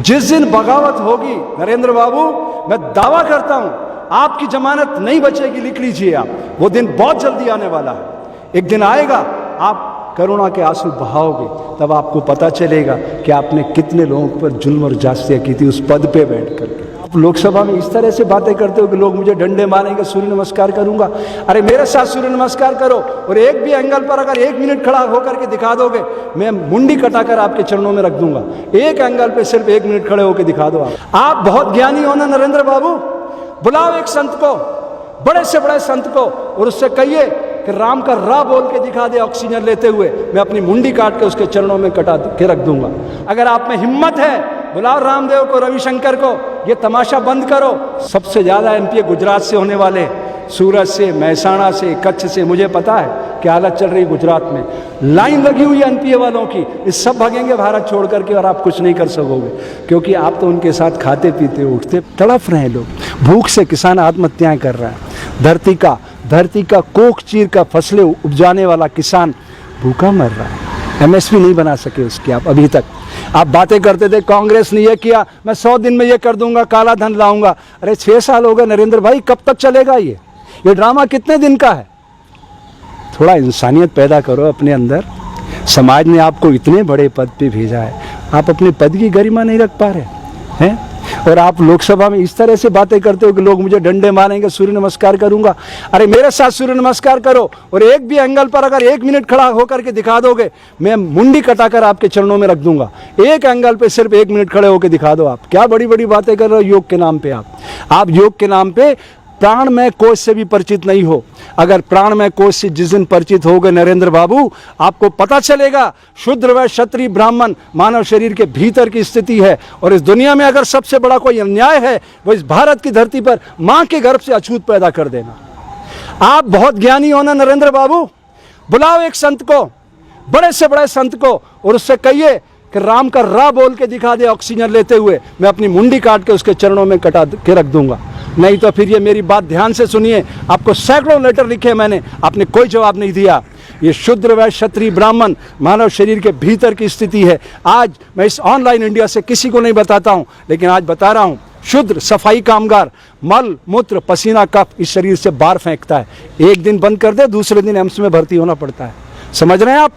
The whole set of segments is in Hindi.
जिस दिन बगावत होगी नरेंद्र बाबू, मैं दावा करता हूं आपकी जमानत नहीं बचेगी, लिख लीजिए आप। वो दिन बहुत जल्दी आने वाला है। एक दिन आएगा, आप करुणा के आंसू बहाओगे, तब आपको पता चलेगा कि आपने कितने लोगों पर जुल्म और जास्तियां की थी उस पद पे बैठ करके। आप लोकसभा में इस तरह से बातें करते हो कि लोग मुझे डंडे मारेंगे, सूर्य नमस्कार करूंगा। अरे मेरे साथ सूर्य नमस्कार करो और एक भी एंगल पर अगर 1 मिनट खड़ा होकर के दिखा दोगे, मैं मुंडी कटाकर आपके चरणों में रख दूंगा। एक एंगल पे सिर्फ 1 मिनट खड़े होकर दिखा दो। आप बहुत ज्ञानी हो ना नरेंद्र बाबू, बुलाओ एक संत को, बड़े से बड़े संत को, और उससे कहिए कि राम का रा बोल के दिखा दे ऑक्सीजन लेते हुए, मैं अपनी मुंडी काट के उसके चरणों में कटा के रख दूंगा। अगर आप में हिम्मत है, बुलाओ रामदेव को, रविशंकर को, ये तमाशा बंद करो। सबसे ज्यादा एमपी गुजरात से होने वाले, सूरत से, महसाणा से, कच्छ से, मुझे पता है क्या हालत चल रही गुजरात में। लाइन लगी हुई है एमपी वालों की, इस सब भागेंगे भारत छोड़ करके और आप कुछ नहीं कर सकोगे, क्योंकि आप तो उनके साथ खाते पीते उठते तड़फ रहे हैं। लोग भूख से, किसान आत्महत्याएं कर रहा है। धरती का कोख चीर का फसलें उपजाने वाला किसान भूखा मर रहा है। एमएसपी नहीं बना सके उसकी आप अभी तक। आप बातें करते थे कांग्रेस ने ये किया, मैं 100 दिन में ये कर दूंगा, काला धन लाऊंगा। अरे 6 साल हो गए नरेंद्र भाई, कब तक चलेगा ये ड्रामा कितने दिन का है? थोड़ा इंसानियत पैदा करो अपने अंदर। समाज ने आपको इतने बड़े पद पे भेजा है, आप अपने पद की गरिमा नहीं रख पा रहे हैं, और आप लोकसभा में इस तरह से बातें करते हो कि लोग मुझे डंडे मारेंगे, सूर्य नमस्कार करूंगा। अरे मेरे साथ सूर्य नमस्कार करो और एक भी एंगल पर अगर 1 मिनट खड़ा होकर के दिखा दोगे, मैं मुंडी कटाकर आपके चरणों में रख दूंगा। एक एंगल पे सिर्फ 1 मिनट खड़े होकर दिखा दो। आप क्या बड़ी बड़ी बातें कर रहे हो योग के नाम पे। आप योग के नाम पे प्राणमय कोश से भी परिचित नहीं हो। अगर प्राणमय कोश से जिस दिन परिचित हो गए नरेंद्र बाबू, आपको पता चलेगा शूद्र व क्षत्रिय ब्राह्मण मानव शरीर के भीतर की स्थिति है। और इस दुनिया में अगर सबसे बड़ा कोई अन्याय है, वो इस भारत की धरती पर मां के गर्भ से अछूत पैदा कर देना। आप बहुत ज्ञानी हो ना नरेंद्र बाबू, बुलाओ एक संत को, बड़े से बड़े संत को, और उससे कहिए कि राम का रा बोल के दिखा दे ऑक्सीजन लेते हुए, मैं अपनी मुंडी काट के उसके चरणों में कटा के रख दूंगा। नहीं तो फिर ये मेरी बात ध्यान से सुनिए। आपको सैकड़ों लेटर लिखे मैंने, आपने कोई जवाब नहीं दिया। ये शूद्र व क्षत्रिय ब्राह्मण मानव शरीर के भीतर की स्थिति है। आज मैं इस ऑनलाइन इंडिया से किसी को नहीं बताता हूं, लेकिन आज बता रहा हूं। शूद्र सफाई कामगार मल मूत्र पसीना कफ इस शरीर से बाहर फेंकता है। एक दिन बंद कर दे, दूसरे दिन एम्स में भर्ती होना पड़ता है। समझ रहे हैं आप?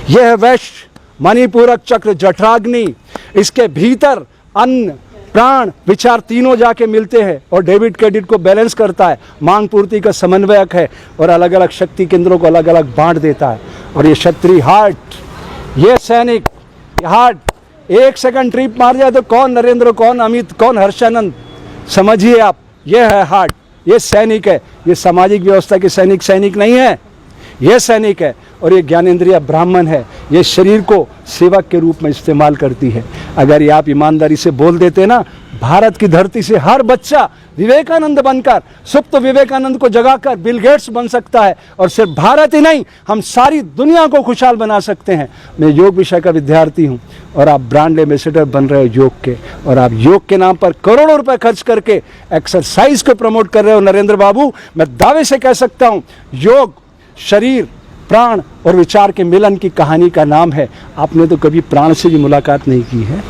यह है वैश्य मणिपूरक चक्र जठराग्नि। इसके भीतर अन्न प्राण विचार तीनों जाके मिलते हैं और डेबिट क्रेडिट को बैलेंस करता है, मांग पूर्ति का समन्वयक है और अलग अलग शक्ति केंद्रों को अलग अलग बांट देता है। और ये क्षत्रिय हार्ट, ये सैनिक हार्ट, 1 सेकंड ट्रिप मार जाए तो कौन नरेंद्र, कौन अमित, कौन हर्षानंद, समझिए आप। ये है हार्ट, ये सैनिक है। ये सामाजिक व्यवस्था के सैनिक नहीं है, ये सैनिक है। और ये ज्ञानेंद्रिय ब्राह्मण है, ये शरीर को सेवक के रूप में इस्तेमाल करती है। अगर ये आप ईमानदारी से बोल देते ना, भारत की धरती से हर बच्चा विवेकानंद बनकर, सुप्त विवेकानंद को जगाकर बिल गेट्स बन सकता है। और सिर्फ भारत ही नहीं, हम सारी दुनिया को खुशहाल बना सकते हैं। मैं योग विषय का विद्यार्थी हूँ और आप ब्रांड एम्बेसडर बन रहे हो योग के, और आप योग के नाम पर करोड़ों रुपए खर्च करके एक्सरसाइज को प्रमोट कर रहे हो नरेंद्र बाबू। मैं दावे से कह सकता हूँ, योग शरीर प्राण और विचार के मिलन की कहानी का नाम है। आपने तो कभी प्राण से भी मुलाकात नहीं की है।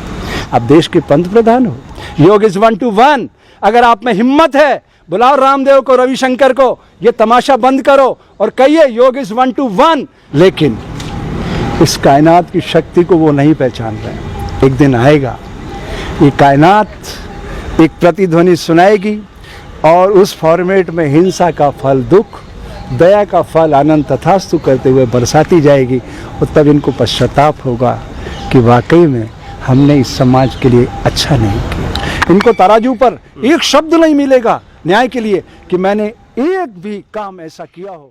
आप देश के पंत प्रधान हो। योग इज 1 to 1। अगर आप में हिम्मत है, बुलाओ रामदेव को, रविशंकर को, ये तमाशा बंद करो और कहिए योग इज 1 to 1। लेकिन इस कायनात की शक्ति को वो नहीं पहचान रहे। एक दिन आएगा, ये कायनात एक प्रतिध्वनि सुनाएगी और उस फॉर्मेट में हिंसा का फल दुख, दया का फल आनंद तथास्तु करते हुए बरसाती जाएगी। और तब इनको पश्चाताप होगा कि वाकई में हमने इस समाज के लिए अच्छा नहीं किया। इनको तराजू पर एक शब्द नहीं मिलेगा न्याय के लिए कि मैंने एक भी काम ऐसा किया हो।